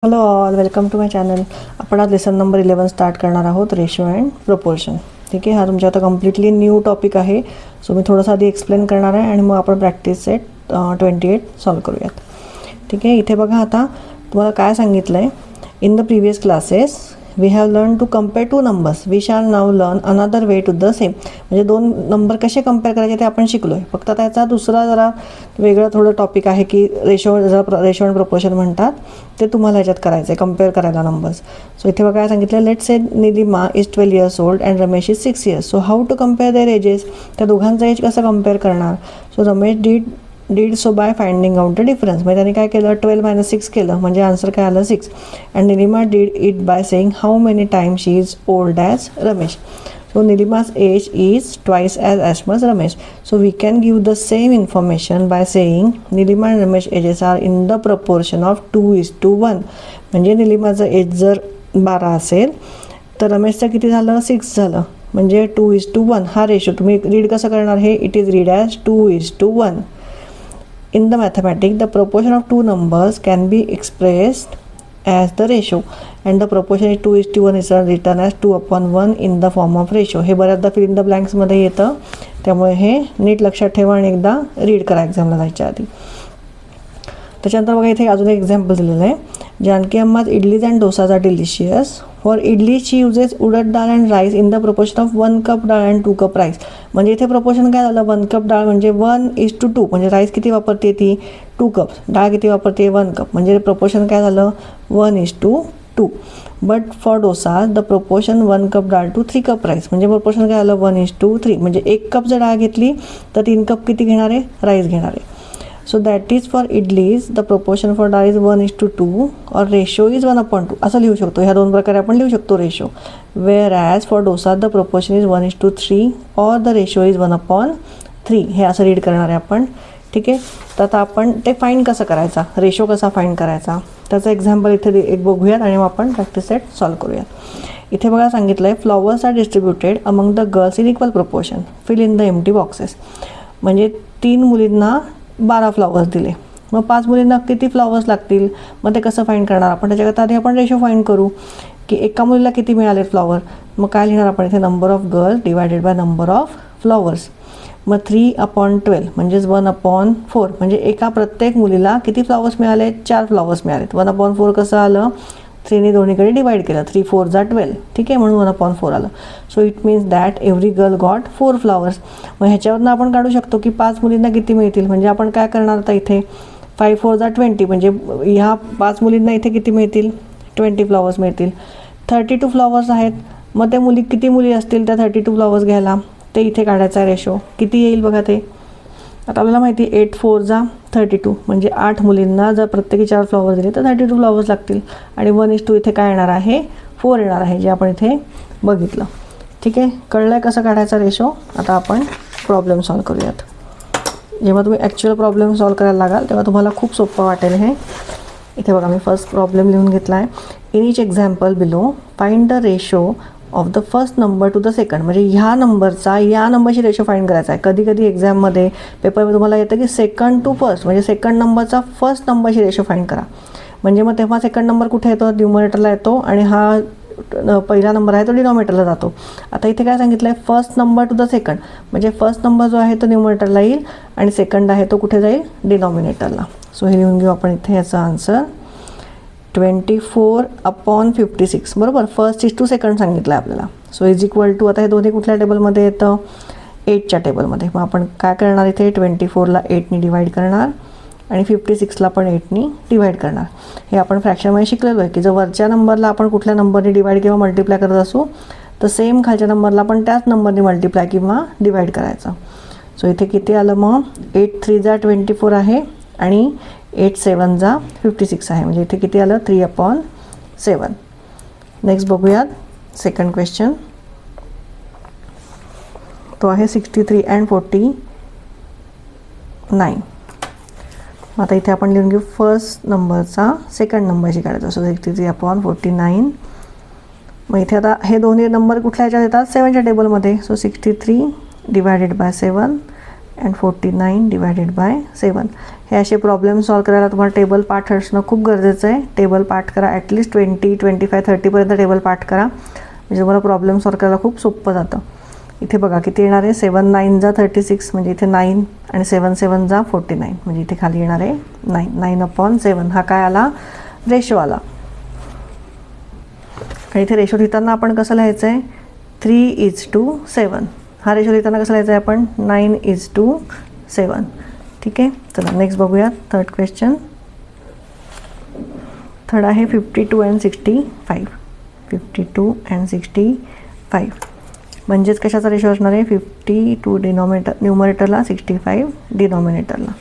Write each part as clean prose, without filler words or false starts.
Hello all, welcome to my channel. आपण आज lesson number 11 start करणार आहोत, रेशो अँड प्रपोर्शन. ठीक आहे, हा तुमच्या आता कम्प्लिटली न्यू टॉपिक आहे. सो मी थोडंसं आधी एक्सप्लेन करणार आहे आणि मग आपण प्रॅक्टिस सेट 28 सॉल्व करूयात. ठीक आहे, इथे बघा आता तुम्हाला काय सांगितलं आहे. In the previous classes we have learn to compare two numbers. We shall now learn another way to the same. म्हणजे दोन नंबर कसे कम्पेअर करायचे ते आपण शिकलो आहे. फक्त त्याचा दुसरा जरा वेगळं थोडं टॉपिक आहे की रेशो अँड प्रपोर्शन म्हणतात, ते तुम्हाला ह्याच्यात करायचं आहे, कम्पेअर करायला नंबर्स. सो इथे बघा काय सांगितलं. Let say Nilima is 12 years old and Ramesh is 6 years. So how to compare their ages. त्या दोघांचा एज कसं कम्पेअर करणार. So Ramesh did so by finding out the difference. म्हणजे त्यांनी काय केलं, 12 - 6 केलं, म्हणजे आन्सर काय आलं 6. And Nilima did it by saying how many times she is old as Ramesh. So Nilima's age is twice as much Ramesh. So we can give the same information by saying Nilima and Ramesh ages are in the proportion of 2:1. म्हणजे निलिमाचं age जर 12 असेल तर रमेशचं किती झालं, 6 झालं. म्हणजे 2:1 हा ratio तुम्ही रीड कसं करणार, हे it is read as 2:1. In the mathematics, the proportion of two numbers can be expressed as the ratio and the proportion is 2:1 is written as 2/1 in the form of ratio. हे बऱ्याचदा fill in the ब्लँक्समध्ये येतं, त्यामुळे हे नीट लक्षात ठेवा आणि एकदा read करा एक्झामला जायच्या आधी. त्याच्यानंतर बघा इथे अजून एक एक्झाम्पल दिलेलं आहे. Janaki Amma's idlis and dosas are delicious. For idli she uses urad dal and rice in the proportion of 1 cup dal and 2 cup rice. म्हणजे इथे प्रपोर्शन काय झालं, 1 cup डाळ म्हणजे 1:2. म्हणजे राईस किती वापरते ती, 2 cups. डाळ किती वापरते, 1 cup. म्हणजे प्रपोर्शन काय झालं, 1:2. But for dosa the proportion 1 cup डाळ टू 3 cup राईस. म्हणजे प्रपोर्शन काय झालं, 1:3. म्हणजे 1 cup जर डाळ घेतली तर 3 cup किती घेणार आहे, राईस घेणार आहे. So that is for idlis the proportion for डाळ इज 1:2 और रेशो इज 1/2. असं लिहू शकतो. ह्या दोन प्रकारे आपण लिहू शकतो ratio. Wear as for dosa the proportion is 1:3 और द रेशो इज 1/3. हे असं रीड करणार आहे आपण. ठीक आहे, तर आता आपण ते फाईंड कसं करायचा, रेशो कसा फाईंड करायचा, त्याचं एक्झाम्पल इथे एक बघूयात आणि मग आपण प्रॅक्टिस सेट सॉल्व करूयात. इथे बघा सांगितलं आहे, flowers are distributed among the girls in equal proportion. Fill in the empty boxes. म्हणजे 3 मुलींना 12 फ्लॉवर्स दिले, मग 5 मुलींना किती फ्लॉवर्स लागतील. मग ते कसं फाईंड करणार आपण, त्याच्याकरता आधी आपण रेशो फाईंड करू की एका मुलीला किती मिळाले फ्लॉवर. मग काय लिहिणार आपण इथे, number of girls divided by number of flowers. मग 3/12 म्हणजेच 1/4. म्हणजे एका प्रत्येक मुलीला किती फ्लॉवर्स मिळाले, 4 फ्लॉवर्स मिळालेत. 1/4 कसं आलं, 3ने दोन्हीकडे डिवाइड केलं, 3 × 4 = 12. ठीक आहे, म्हणून 1/4 आलं. So it means that every girl got 4 flowers. मग ह्याच्यावरनं आपण काढू शकतो की 5 मुलींना किती मिळतील. म्हणजे आपण काय करणार आता इथे, 5 × 4 = 20. म्हणजे ह्या 5 मुलींना इथे किती मिळतील, 20 फ्लॉवर्स मिळतील. 32 फ्लॉवर्स आहेत. मग त्या किती मुली असतील त्या 32 फ्लॉवर्स घ्यायला, ते इथे काढायचा रेशो. किती येईल बघा ते. आता आपल्याला माहिती 8 × 4 = 32. म्हणजे 8 मुलींना जर प्रत्येकी 4 फ्लॉवर्स दिले तर 32 फ्लॉवर्स लागतील. आणि 1:2 इथे काय येणार आहे, 4 येणार आहे, जे आपण इथे बघितलं. ठीक आहे, कळलं आहे कसं काढायचा रेशो. आता आपण प्रॉब्लेम सॉल्व करूयात. जेव्हा तुम्ही ॲक्च्युअल प्रॉब्लेम सॉल्व करायला लागाल तेव्हा तुम्हाला खूप सोपं वाटेल हे. इथे बघा मी फर्स्ट प्रॉब्लेम लिहून घेतला आहे. In each example below find the ratio of the first number two the second. म्हणजे ह्या नंबरचा या नंबरची रेशो फाईंड करायचा आहे. कधी कधी एक्झाममध्ये पेपरमध्ये तुम्हाला येतं की सेकंड टू फर्स्ट, म्हणजे सेकंड नंबरचा फर्स्ट नंबरची रेशो फाईंड करा. म्हणजे मग तेव्हा सेकंड नंबर कुठे येतो, न्यूमरेटरला येतो, आणि हा पहिला नंबर आहे तो डिनॉमिनेटरला जातो. आता इथे काय सांगितलं आहे, first number two the second. म्हणजे फर्स्ट नंबर जो आहे तो न्यूमरेटरला येईल आणि सेकंड आहे तो कुठे जाईल, डिनॉमिनेटरला. सो हे लिहून घेऊ आपण इथे याचा आन्सर 24/56. बरोबर, फर्स्ट इज टू सेकंड सांगितलं आहे आपल्याला. सो इज इक्वल टू, आता हे दोन्ही कुठल्या टेबलमध्ये येतं, 8च्या टेबलमध्ये. मग आपण काय करणार इथे, 24ला 8ने डिवाइड करणार आणि 56ला पण 8ने डिवाइड करणार. हे आपण फ्रॅक्शनमध्ये शिकलेलो आहे की जर वरच्या नंबरला आपण कुठल्या नंबरने डिवाइड किंवा मल्टिप्लाय करत असू तर सेम खालच्या नंबरला पण त्याच नंबरने मल्टिप्लाय किंवा डिवाइड करायचं. सो इथे किती आलं मग, 8 × 3 = 24 आहे आणि 8 × 7 = 56 आहे. म्हणजे इथे किती आलं, 3/7. नेक्स्ट बघूयात सेकंड क्वेश्चन. तो आहे 63 and 49. आता इथे आपण लिहून घेऊ फर्स्ट नंबरचा सेकंड नंबरशी काढायचा. सो 63/49. मग इथे आता हे दोन्ही नंबर कुठल्या ह्याच्यात येतात, 7च्या टेबलमध्ये. So 63 / 7 and 49 divided by 7. हे असे प्रॉब्लेम सॉल्व करायला तुम्हाला टेबल पाठ असणं खूप गरजेचं आहे. टेबल पाठ करा, ॲटलिस्ट 20, 25, 30पर्यंत टेबल पाठ करा, म्हणजे तुम्हाला प्रॉब्लेम सॉल्व करायला खूप सोपं जातं. इथे बघा किती येणार आहे, 7 9 जा 36, म्हणजे इथे 9 आणि 7 7 जा 49, म्हणजे इथे खाली येणार आहे 9. 9/7 हा काय आला, रेशो आला. आणि इथे रेशो लिहिताना आपण कसं लिहायचं आहे, 3:7. हा रेशो लिहिताना कसं लिहायचं आहे आपण, 9:7. ठीक आहे. चला नेक्स्ट बघूया थर्ड क्वेश्चन. थर्ड आहे 52 and 65. 52 and 65 म्हणजेच कशाचा रेशो असणार आहे, 52 न्यूमरेटरला, 65 डिनॉमिनेटरला.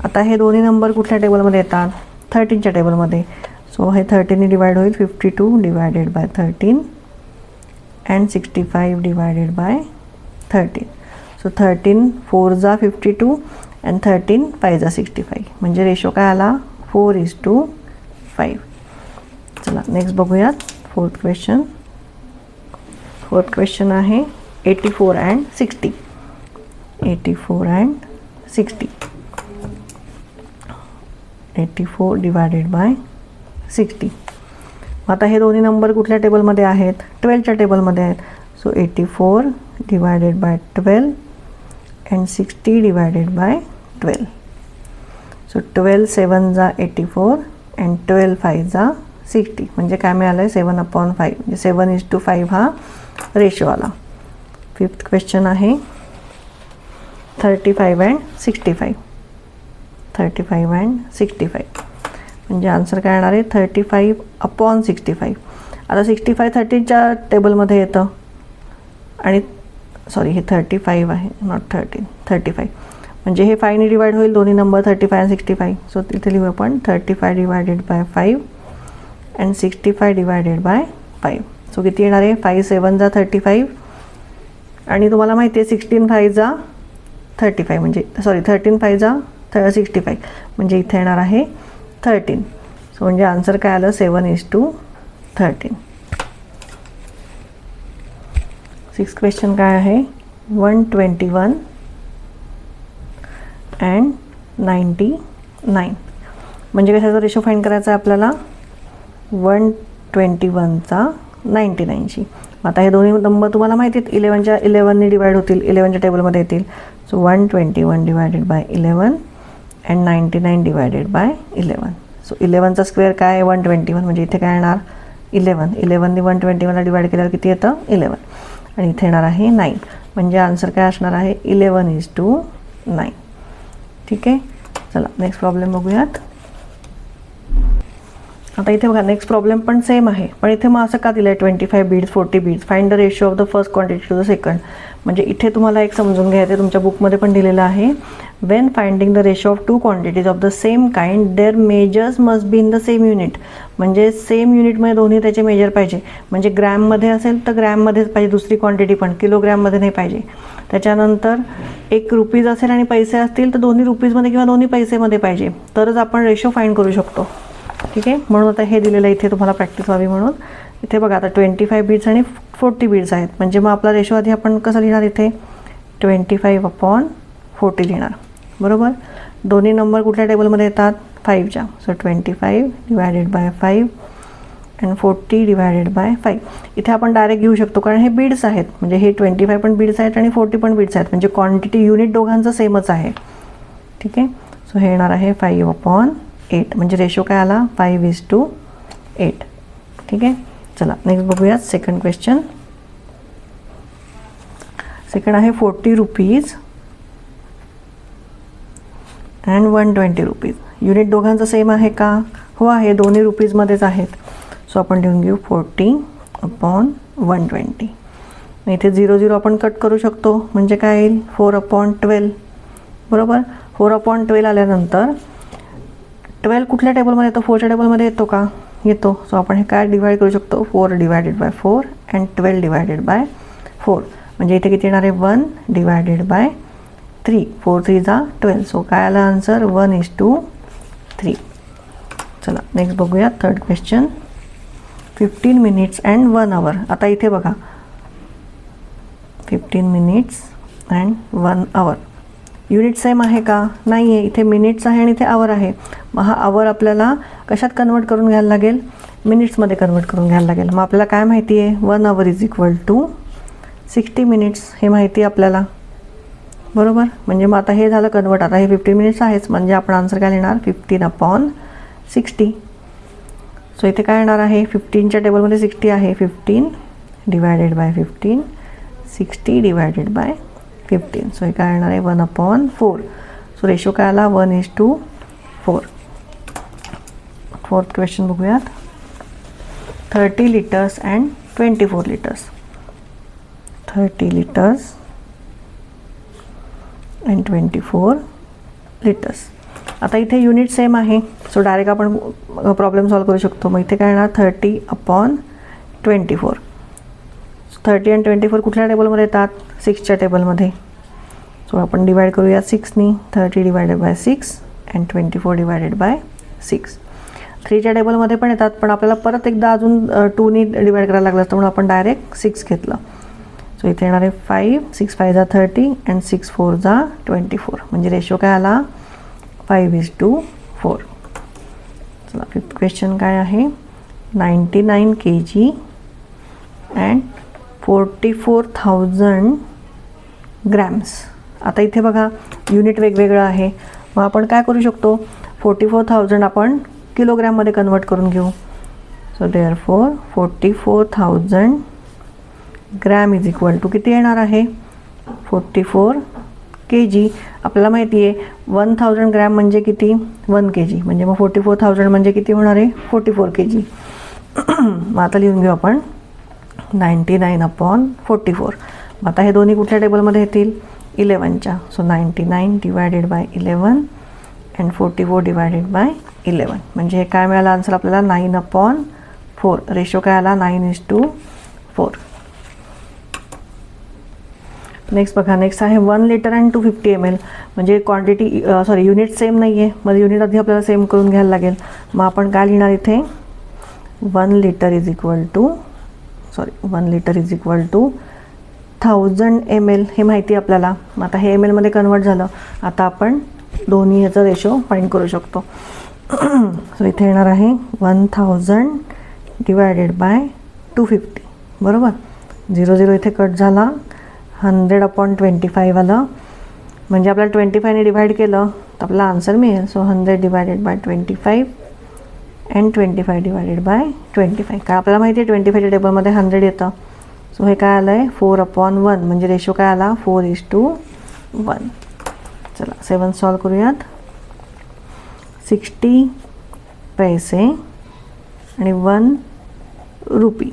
आता हे दोन्ही नंबर कुठल्या टेबलमध्ये येतात, 13च्या टेबलमध्ये. सो हे 13ने डिवाइड होईल, 52 divided by 13 and 65 divided by 13. So 13 4 जा 52 अँड 13 5 जा 65, म्हणजे रेशो काय आला, 4:5. चला नेक्स्ट बघूयात फोर्थ क्वेश्चन. फोर्थ क्वेश्चन आहे 84 and 60. 84 and 60. 84 divided by 60. आता हे दोन्ही नंबर कुठल्या टेबलमध्ये आहेत, 12च्या टेबलमध्ये आहेत. So 84 divided by 12 and 60 divided by 12. So 12 7 जा 84 अँड 12 5 जा 60, म्हणजे काय मिळालं आहे, 7/5, म्हणजे 7:5 हा रेशो आला. फिफ्थ क्वेश्चन आहे 35 and 65. 35 and 65, म्हणजे आन्सर काय येणार आहे, 35/65. आता 65 30च्या टेबलमध्ये येतं, आणि सॉरी हे 35 आहे, नॉट 13, 35. म्हणजे हे 5ने डिवाइड होईल दोन्ही नंबर, 35 and 65. सो तिथे लिहू आपण 35 divided by 5 and 65 divided by 5. So किती येणार आहे, 5 7 जा 35, आणि तुम्हाला माहिती आहे 16 5 जा 35, म्हणजे सॉरी 13 5 जा 65, म्हणजे इथे येणार आहे 13. सो म्हणजे आन्सर काय आलं, 7:13. सिक्स्थ क्वेश्चन काय आहे, 121 अँड 99. म्हणजे कशाचा रेशो फाइंड करायचा आहे आपल्याला, 121चा 99शी. आता हे दोन्ही नंबर तुम्हाला माहिती आहेत, 11ने डिवाइड होतील, 11च्या टेबलमध्ये येतील. So 121 divided by 11 and 99 divided by 11. So 11चा स्क्वेअर काय आहे, 121, म्हणजे इथे काय येणार 11. 11ने 121ला डिवाइड केल्यावर किती येतं, 11, आणि इथे येणार आहे 9, म्हणजे आन्सर काय असणार आहे, 11:9. ठीक आहे. चला नेक्स्ट प्रॉब्लेम बघूयात. आता इथे बघा नेक्स्ट प्रॉब्लेम पण सेम आहे, पण इथे मग असं का दिलं आहे, 25 beads 40 beads, find the ratio of the first quantity to the second. म्हणजे इथे तुम्हाला एक समजून घ्यायचं आहे, तुमच्या बुकमध्ये पण दिलेलं आहे, when finding the ratio of 2 quantities of the same kind their measures must be in the same unit. म्हणजे सेम युनिटमध्ये दोन्ही त्याचे मेजर पाहिजे, म्हणजे ग्रॅममध्ये असेल तर ग्रॅममध्येच पाहिजे, दुसरी क्वांटिटी पण किलोग्रॅममध्ये नाही पाहिजे. त्याच्यानंतर 1 रुपीज असेल आणि पैसे असतील तर दोन्ही रुपीजमध्ये किंवा दोन्ही पैसेमध्ये पाहिजे, तरच आपण रेशो फाइंड करू शकतो. ठीक आहे. म्हणून आता हे दिलेलं इथे तुम्हाला प्रॅक्टिस व्हावी म्हणून. इथे बघा आता 25 बीड्स आणि 40 बीड्स आहेत, म्हणजे मग आपला रेशो आधी आपण कसं लिहिणार, इथे 25/40 लिहिणार, बरोबर. दोन्ही नंबर कुठल्या टेबलमध्ये येतात, 5च्या. So 25 divided by 5 and 40 divided by 5. इथे आपण डायरेक्ट घेऊ शकतो, कारण हे बीड्स आहेत, म्हणजे हे 25 पण बीड्स आहेत आणि 40 पण बीड्स आहेत, म्हणजे क्वांटिटी युनिट दोघांचं सेमच आहे. ठीक आहे. सो हे येणार आहे 5/8, म्हणजे रेशो काय आला, 5:8. ठीक आहे. चला नेक्स्ट बघूयात सेकंड क्वेश्चन. सेकंड आहे 40 रुपीज अँड 120 रुपीज. युनिट दोघांचं सेम आहे का, हो आहे, दोन्ही रुपीजमध्येच आहेत. सो आपण लिहून घेऊ 40/120. इथे 0 0 आपण कट करू शकतो, म्हणजे काय येईल, 4/12, बरोबर. 4/12 आल्यानंतर 12 कुठल्या टेबलमध्ये येतो, 4च्या टेबलमध्ये येतो का, येतो. सो आपण हे काय डिवाइड करू शकतो, 4 divided by 4 and 12 divided by 4, म्हणजे इथे किती येणार आहे, 1 डिवायडेड बाय 3. 4 3 जा 12. सो काय आला आन्सर, 1:3. चला नेक्स्ट बघूया third question. 15 minutes and 1 hour. आता इथे बघा 15 minutes and 1 hour. Unit same आहे का? नाही आहे. इथे मिनिट्स आहे आणि इथे आवर आहे. मग हा आवर आपल्याला कशात कन्वर्ट करून घ्यायला लागेल? मिनिट्समध्ये कन्वर्ट करून घ्यायला लागेल. मग आपल्याला काय माहिती आहे? 1 hour is equal to 60 minutes हे माहिती आहे आपल्याला, बरोबर. म्हणजे मग आता हे झालं कन्वर्ट. आता हे 15 मिनिट्स आहेच, म्हणजे आपण आन्सर काय लिहिणार? 15/60. सो इथे काय येणार आहे? 15च्या टेबलमध्ये 60 आहे. 15 divided by 15, 60 divided by 15. So हे काय येणार आहे? 1/4. सो रेशो काय आला? 1:4. फोर्थ क्वेश्चन बघूयात. 30 litres and 24 litres. 30 litres and 24 litres. आता इथे युनिट सेम आहे, सो डायरेक्ट आपण प्रॉब्लेम सॉल्व करू शकतो. मग इथे काय येणार? 30/24. 30 आणि 24 कुठल्या टेबलमध्ये येतात? 6च्या टेबलमध्ये. सो आपण डिवाइड करूया 6नी. 30 divided by 6 and 24 divided by 6. 3च्या टेबलमध्ये पण येतात, पण आपल्याला परत एकदा अजून 2नी डिवाइड करायला लागलं असतं, म्हणून आपण डायरेक्ट 6 घेतलं. सो इथे येणार आहे 5, 6 5 जा 30 अँड 6 4 जा 24. म्हणजे रेशो काय आला? 5:4. चला, फिफ्थ क्वेश्चन काय आहे? 99 kg अँड 44,000 ग्रॅम्स. आता इथे बघा युनिट वेगवेगळं आहे. मग आपण काय करू शकतो? 44,000 आपण किलोग्रॅममध्ये कन्वर्ट करून घेऊ. So therefore 44,000 gram is equal to किती येणार आहे? 44 kg. आपल्याला माहिती आहे 1000 ग्रॅम म्हणजे किती? 1 kg. म्हणजे मग 44,000 म्हणजे किती होणार आहे? 44 kg. मग आता लिहून घेऊ आपण 99/44. मग आता हे दोन्ही कुठल्या टेबलमध्ये येतील? 11च्या. So 99 divided by 11 and 44 divided by 11. म्हणजे हे काय मिळालं आन्सर आपल्याला? 9/4. रेशो काय आला? 9:4. नेक्स्ट बघा. नेक्स्ट आहे 1 लिटर अँड 250 ml. म्हणजे क्वांटिटी युनिट सेम नाही आहे. मग युनिट आधी आपल्याला सेम करून घ्यायला लागेल. मग आपण काय लिहिणार इथे? 1 litre is equal to 1000 ml हे माहिती आहे आपल्याला. मग आता हे ml मध्ये कन्वर्ट झालं. आता आपण दोन्ही ह्याचा रेशो फाइंड करू शकतो. सो इथे येणार आहे 1000 डिवायडेड बाय 250. बरोबर. 0 इथे कट झाला. 100/25 आलं. म्हणजे आपल्याला 25ने डिवाइड केलं तर आपला आन्सर मिळेल. So 100 divided by 25 and 25 divided bye 25. कारण आपल्याला माहिती आहे 25च्या टेबलमध्ये 100 येतं. सो हे काय आलं आहे? 4/1. म्हणजे रेशो काय आला? 4:1. चला 7 सॉल्व करूयात. 60 पैसे आणि 1 रुपी.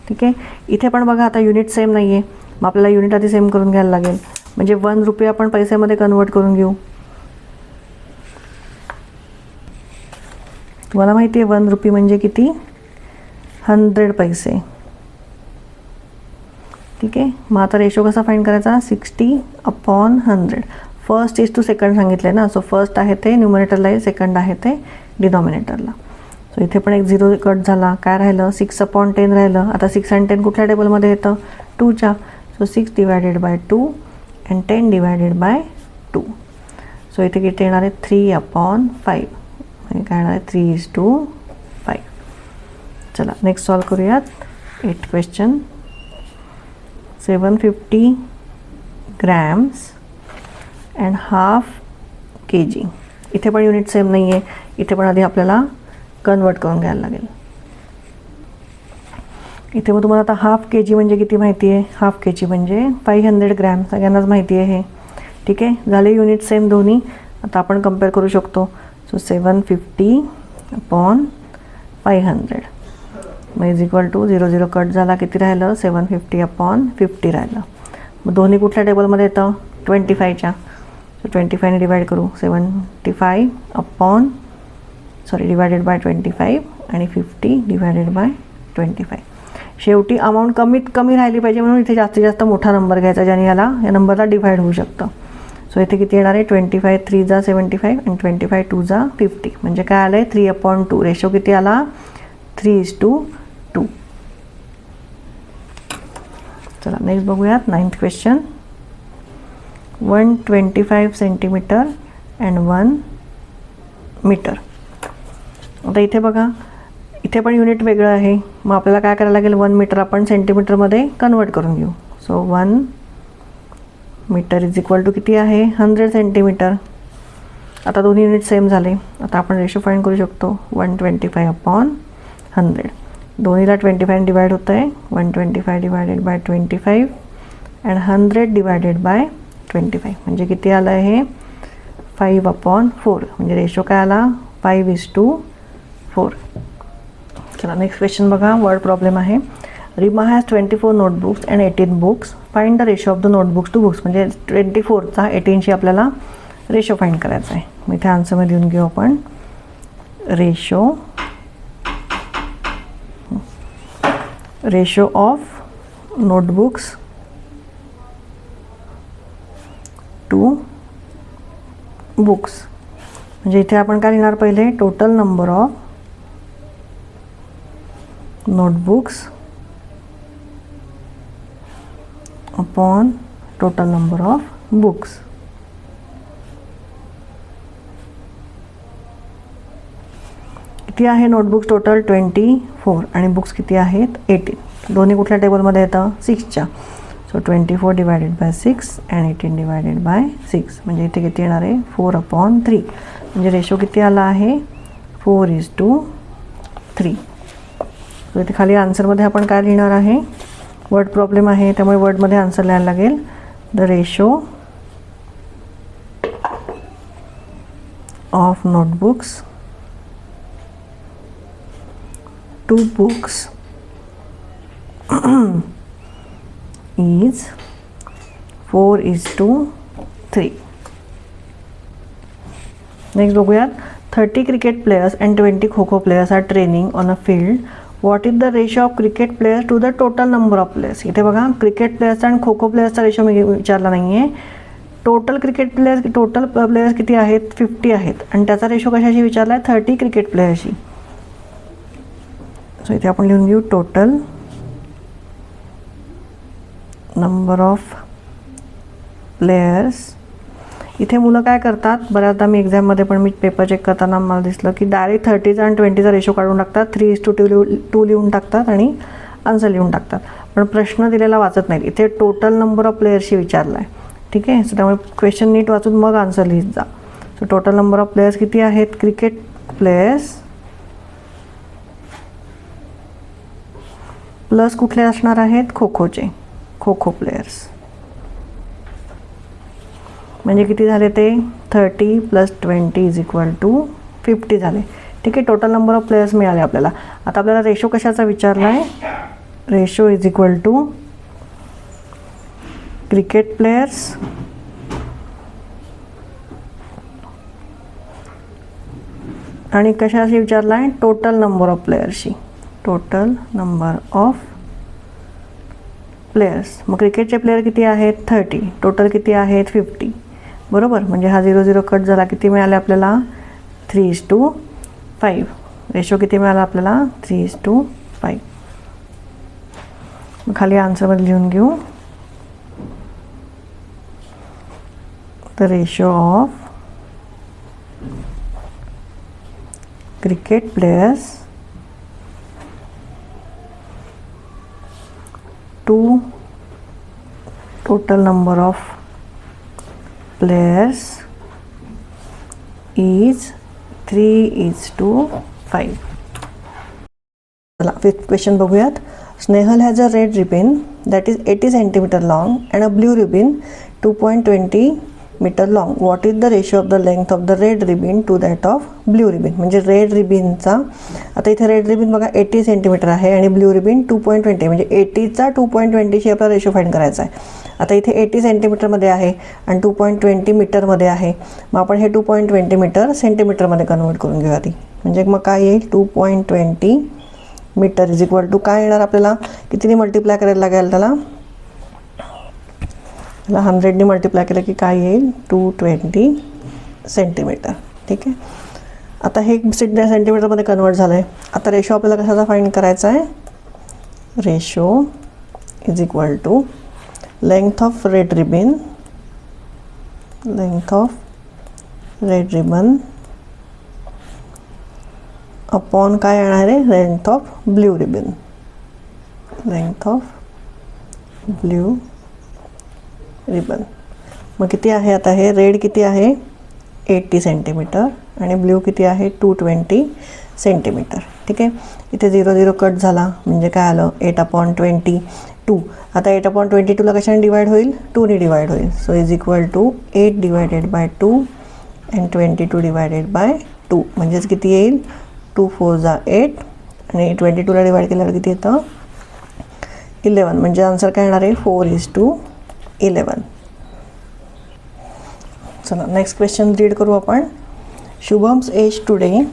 ठीक आहे. इथे पण बघा आता युनिट सेम नाही आहे. मग आपल्याला युनिट आधी सेम करून घ्यायला लागेल. म्हणजे 1 रुपी आपण पैशामध्ये कन्वर्ट करून घेऊ. तुम्हाला माहिती आहे 1 रुपी म्हणजे किती? 100 पैसे. ठीक आहे. मग आता रेशो कसा फाइंड करायचा? 60/100. फर्स्ट इज टू सेकंड सांगितलं आहे ना. सो फर्स्ट आहे ते न्यूमरेटरला आहे, सेकंड आहे ते डिनॉमिनेटरला. सो इथे पण एक 0 कट झाला. काय राहिलं? 6/10 राहिलं. आता 6 आणि 10 कुठल्या टेबलमध्ये येतं? 2च्या. So 6 divided by 2 and 10 divided by 2. So इथे किती येणार आहे? 3/5. म्हणजे काय येणार आहे? 3:5. चला नेक्स्ट सॉल्व करूयात. 8th question. 750 grams and half kg. इथे पण युनिट सेम नाही आहे. इथे पण आधी आपल्याला कन्वर्ट करून घ्यायला लागेल. इथे मग तुम्हाला आता हाफ kg म्हणजे किती माहिती आहे? हाफ kg म्हणजे 500 ग्रॅम. सगळ्यांनाच माहिती आहे हे. ठीक आहे. झाले युनिट सेम दोन्ही. आता आपण कम्पेअर करू शकतो. सो 750/500 मग इज इक्वल टू 0 कट झाला. किती राहिलं? 750/50 राहिलं. मग दोन्ही कुठल्या टेबलमध्ये येतं? 25च्या. सो 25ने डिवाइड करू. 75 डिवायडेड बाय 25 आणि 50 डिवायडेड बाय 25. शेवटी अमाऊंट कमीत कमी राहिली पाहिजे, म्हणून इथे जास्तीत जास्त मोठा नंबर घ्यायचा ज्याने या नंबरला डिवाइड होऊ शकतं. सो इथे किती येणार आहे? 25 3 जा 75 आणि 25 2 जा 50. म्हणजे काय आलं आहे? 3/2. रेशो किती आला? 3:2. चला नेक्स्ट बघूयात 9th question. 125 centimetre and 1 metre. आता इथे बघा, इथे पण युनिट वेगळं आहे. मग आपल्याला काय करायला लागेल, 1 मीटर आपण सेंटीमीटरमध्ये कन्वर्ट करून घेऊ. So 1 metre is equal to किती आहे, 100 सेंटीमीटर. आता दोन्ही युनिट सेम झाले. आता आपण रेशो फाइंड करू शकतो. 125 अपॉन 100. दोन्हीला 25 डिवाइड होतं आहे. 125 divided by 25 and 100 divided by 25 म्हणजे किती आलं आहे, 5/4. म्हणजे रेशो काय आला, 5:4. चला नेक्स्ट क्वेश्चन बघा. वर्ड प्रॉब्लेम आहे. Reema has 24 notebooks and 18 books. Find the ratio of the notebooks to books. म्हणजे 24चा 18शी आपल्याला रेशो फाइंड करायचा आहे. मग इथे आन्सरमध्ये लिहून घेऊ आपण. Ratio of notebooks to books. म्हणजे इथे आपण काय लिहिणार, पहिले total number of notebooks upon total number of books. किती आहे नोटबुक्स टोटल, 24 आणि बुक्स किती आहेत, 18. दोन्ही कुठल्या टेबलमध्ये येतं, 6च्या. So 24 divided by 6 and 18 divided by 6 म्हणजे इथे किती येणार आहे, 4/3. म्हणजे रेशो किती आला आहे, 4:3. सो इथे खाली आन्सरमध्ये आपण काय लिहिणार आहे, वर्ड प्रॉब्लेम आहे त्यामुळे वर्डमध्ये आन्सर लिहायला लागेल. The ratio of notebooks to books is 4:3. Next बघूयात. 30 cricket players and 20 kho kho players are training on a field. What is the ratio of cricket players to the total number of players. इथे बघा, cricket प्लेयर्सचा आणि kho kho प्लेयर्सचा ratio मी विचारला नाही आहे. Total cricket players, total players किती आहेत, 50 आहेत आणि त्याचा रेशो कशाशी विचारला आहे, 30 क्रिकेट प्लेयर्सशी. सो इथे आपण लिहून घेऊ टोटल नंबर ऑफ प्लेयर्स. इथे मुलं काय करतात, बऱ्याचदा मी एक्झाममध्ये पण मी पेपर चेक करताना मला दिसलं की डायरेक्ट 30चा आणि 20चा रेशो काढून टाकतात, 3:2 लिहून टाकतात आणि आन्सर लिहून टाकतात. पण प्रश्न दिलेला वाचत नाहीत. इथे टोटल नंबर ऑफ प्लेयर्सशी विचारला आहे. ठीक आहे. सो त्यामुळे क्वेश्चन नीट वाचून मग आन्सर लिहित जा. So total number of players किती आहेत, क्रिकेट प्लेयर्स प्लस कुठले असणार आहेत, खो-खोचे, खो-खो प्लेयर्स. म्हणजे किती झाले ते, 30 + 20 = 50 झाले. ठीक आहे. टोटल नंबर ऑफ प्लेयर्स मिळाले आपल्याला. आता आपल्याला रेशो कशाचा विचारला आहे, रेशो = क्रिकेट प्लेयर्स आणि कशाशी विचारला आहे, टोटल नंबर ऑफ प्लेयर्सशी, टोटल नंबर ऑफ प्लेयर्स. मग क्रिकेटचे प्लेयर किती आहेत, 30. टोटल किती आहेत, 50. बरोबर. म्हणजे हा 0-0 कट झाला. किती मिळाले आपल्याला, 3:5. रेशो किती मिळाला आपल्याला, 3:5. मग खाली आन्सरमध्ये लिहून घेऊ. The ratio of cricket players to total number of players is 3:5. चला फिफ्थ क्वेश्चन बघूयात. Snehal has a red ribbon that is 80 centimetre long and a blue ribbon 2.20 metre long. What is the ratio of the length of the red ribbon to that of blue ribbon. म्हणजे red रिबनचा, आता इथे red ribbon बघा 80 centimetre आहे आणि blue ribbon 2.20 म्हणजे 80चा 2.20शी आपला ratio find करायचा आहे. आता इथे 80 सेंटीमीटरमध्ये आहे आणि 2.20 मीटरमध्ये आहे. मग आपण हे 2.20 मीटर सेंटीमीटरमध्ये कन्वर्ट करून घेऊ आधी. म्हणजे मग काय येईल, 2.20 मीटर इज इक्वल टू काय येणार आपल्याला, कितीने मल्टिप्लाय करायला लागेल त्याला 100ने मल्टिप्लाय केलं की काय येईल, 220 सेंटीमीटर. ठीक आहे. आता हे सेंटीमीटरमध्ये कन्वर्ट झालं आहे. आता रेशो आपल्याला कशाचा फाइंड करायचा आहे, ratio is equal to length of red ribbon length of red ribbon upon काय येणार आहे, length of blue ribbon. Length of blue ribbon. मग किती आहे आता हे, रेड किती आहे 80 सेंटीमीटर आणि ब्ल्यू किती आहे 220 सेंटीमीटर. ठीक आहे, इथे 0 0 कट झाला म्हणजे काय आलं 8/22. आता 8/22ला कशाने डिवाइड होईल, 2ने डिवाइड होईल. So is equal to 8 divided by 2 and 22 divided by 2. म्हणजेच किती येईल 2 4 जा 8 आणि 22ला डिवाइड केल्यावर किती येतं 11. म्हणजे आन्सर काय येणार आहे 4:11. चला नेक्स्ट क्वेश्चन रीड करू आपण. Shubham's age today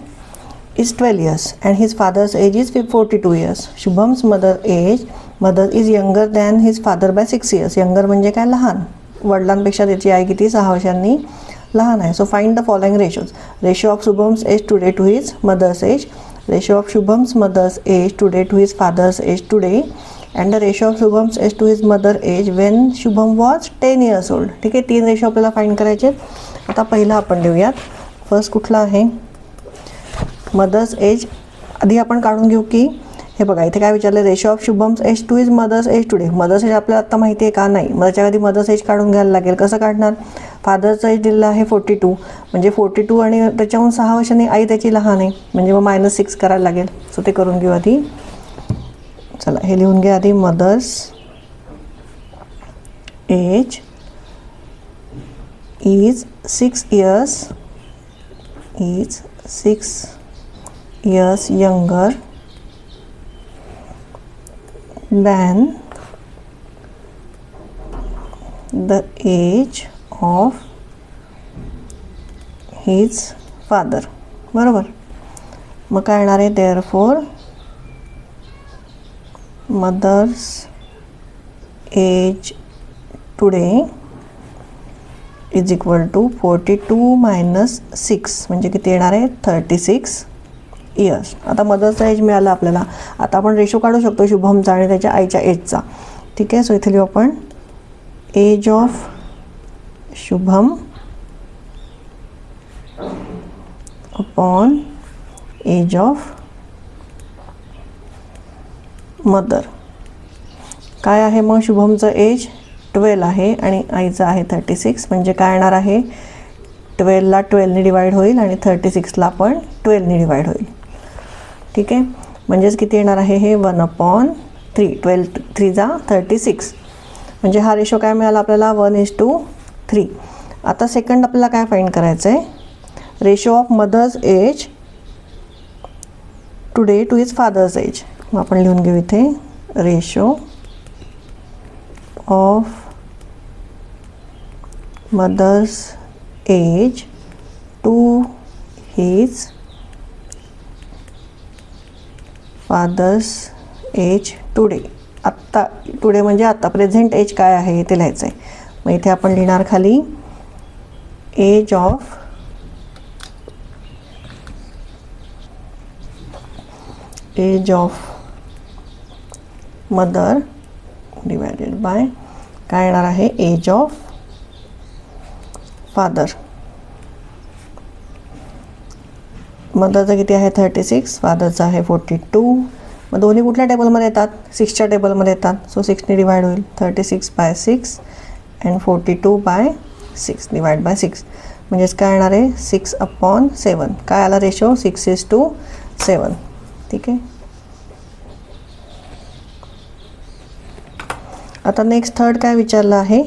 is 12 years and his father's age is 42 years. Shubham's mother is younger than his father by 6 years. Younger म्हणजे काय, लहान. वडिलांपेक्षा त्याची आई किती 6 वर्षांनी लहान आहे. So find the following ratios. Ratio of Shubham's age today to his mother's age, ratio of Shubham's mother's age today to his father's age today, and the ratio of Shubham's age to his mother age when Shubham was 10 years old. ठीक आहे, 3 ratio आपल्याला find करायचे. आता पहिला आपण लिहूयात. First कुठला आहे, मदर्स एज. आधी आपण काढून घेऊ की हे बघा इथे काय विचारलं, ratio of Shubham's age to his mother's age today. Mother's age आपल्याला आत्ता माहिती आहे का, नाही. मग त्याच्या आधी मदर्स एज काढून घ्यायला लागेल. कसं काढणार, फादरचं एज दिलेलं आहे 42 म्हणजे 42 आणि त्याच्याहून 6 वर्षांनी आई त्याची लहान आहे म्हणजे मग -6 करायला लागेल. सो ते करून घेऊ आधी. चला हे लिहून घ्या आधी. Mother's age is 6 years younger than the age of his father. बरोबर. मग काय येणार आहे, therefore mother's age today is equal to 42 minus 6 म्हणजे किती येणार आहे 36 years. आता मदरचा एज मिळाला आपल्याला. आता आपण रेशो काढू शकतो शुभमचा आणि त्याच्या आईच्या एजचा. ठीक आहे, सो इथे लिहू आपण age of Shubham upon age of mother. काय आहे मग, शुभमचं एज 12 आहे आणि आईचं आहे 36 म्हणजे काय येणार आहे 12ला 12ने डिवाइड होईल आणि 36ला पण 12ने डिवाइड होईल. ठीक आहे, म्हणजेच किती येणार आहे हे 1/3. 12 3 जा 36 म्हणजे हा रेशो काय मिळाला आपल्याला 1:3. आता सेकंड आपल्याला काय फाइंड करायचं आहे, ratio of mother's age today to his father's age. मग आपण लिहून घेऊ इथे ratio of mother's age to his father's age today. आत्ता टुडे म्हणजे आता प्रेझेंट एज काय आहे ते लिहायचं आहे. मग इथे आपण लिहिणार खाली age of mother divided by काय येणार आहे एज ऑफ फादर. मदरचं किती आहे 36, फादरचं आहे 42. मग दोन्ही कुठल्या टेबलमध्ये येतात, 6च्या टेबलमध्ये येतात. सो 6ने डिवाइड होईल 36/6 अँड 42/6 डिवाइड बाय 6 म्हणजेच काय येणार आहे 6/7. काय आला रेशो 6:7. ठीक आहे. आता नेक्स्ट थर्ड काय विचारलं आहे,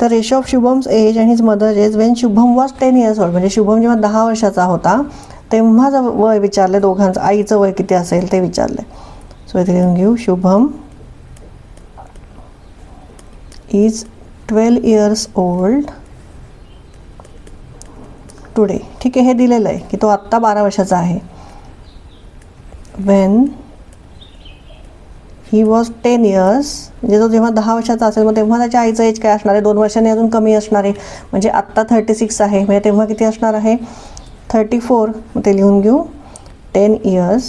तर ratio of Shubham's age and his mother age when Shubham was 10 years old. म्हणजे शुभम जेव्हा 10 वर्षाचा होता तेव्हाचं वय विचारलं दोघांचं. आईचं वय किती असेल ते विचारलं. सो इथे लिहून घेऊ Shubham is 12 years old today. ठीक आहे, हे दिलेलं आहे की तो आत्ता 12 वर्षाचा आहे. वेन ही वॉज 10 years म्हणजे तो जेव्हा 10 वर्षाचा असेल मग तेव्हा त्याच्या आईचं एज काय असणार आहे 2 वर्षांनी अजून कमी असणार आहे. म्हणजे आत्ता 36 आहे म्हणजे तेव्हा किती असणार आहे 34. मग ते लिहून घेऊ 10 years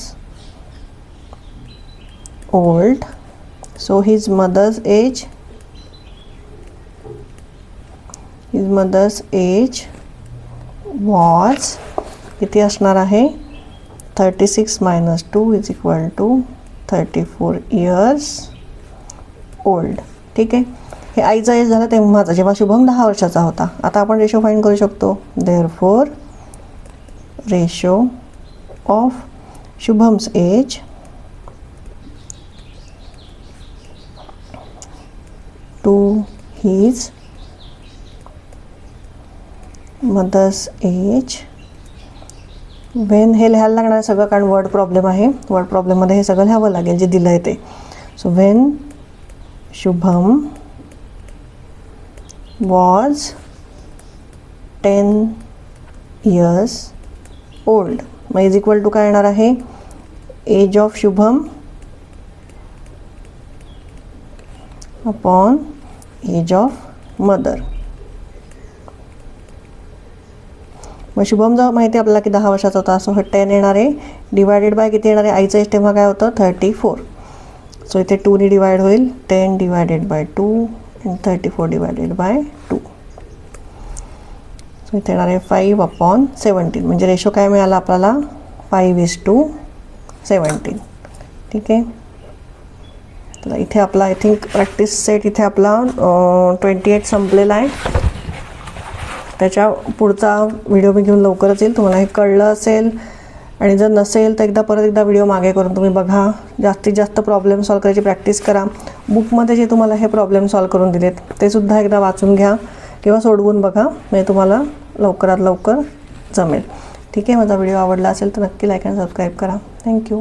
old. So his mother's age his mother's age was किती असणार आहे 36 - 2 = 34 इयर्स ओल्ड. ठीक आहे. हे आईचा एज झाला तेव्हाचा जेव्हा शुभम 10 वर्षाचा होता. आता आपण रेशो फाइंड करू शकतो. Therefore ratio of Shubham's age to his mother's age when हे लिहायला लागणार आहे सगळं, कारण वर्ड प्रॉब्लेम आहे. वर्ड प्रॉब्लेममध्ये हे सगळं लिहावं लागेल जे दिलं आहे ते. So when Shubham was 10 years old. मग इज इक्वल टू काय येणार आहे age of Shubham upon age of mother. मग शुभम जर माहिती आपल्याला की 10 वर्षाचा होता, सो 10 येणार आहे डिवायडेड बाय किती येणार आहे आईचं एज तेव्हा काय होतं 34. सो इथे 2ने डिवाइड होईल. 10 divided by 2 and 34 divided by 2. So इथे येणार आहे 5/17. म्हणजे रेशो काय मिळाला आपल्याला 5:17. ठीक आहे. तर इथे आपला आय थिंक प्रॅक्टिस सेट इथे आपला 28 संपलेला आहे. त्याच्या पुढचा व्हिडिओ मी घेऊन लवकरच येईल. तुम्हाला हे कळलं असेल आणि जर नसेल तर परत एकदा व्हिडिओ मागे करून तुम्ही बघा. जास्तीत जास्त प्रॉब्लेम सॉल्व करायची प्रॅक्टिस करा. बुकमध्ये जे तुम्हाला हे प्रॉब्लेम सॉल्व करून दिलेत ते सुद्धा एकदा वाचून घ्या किंवा सोडवून बघा, म्हणजे तुम्हाला लवकरात लवकर जमेल. ठीक आहे. माझा व्हिडिओ आवडला असेल तर नक्की लाईक आणि सबस्क्राईब करा. थँक्यू.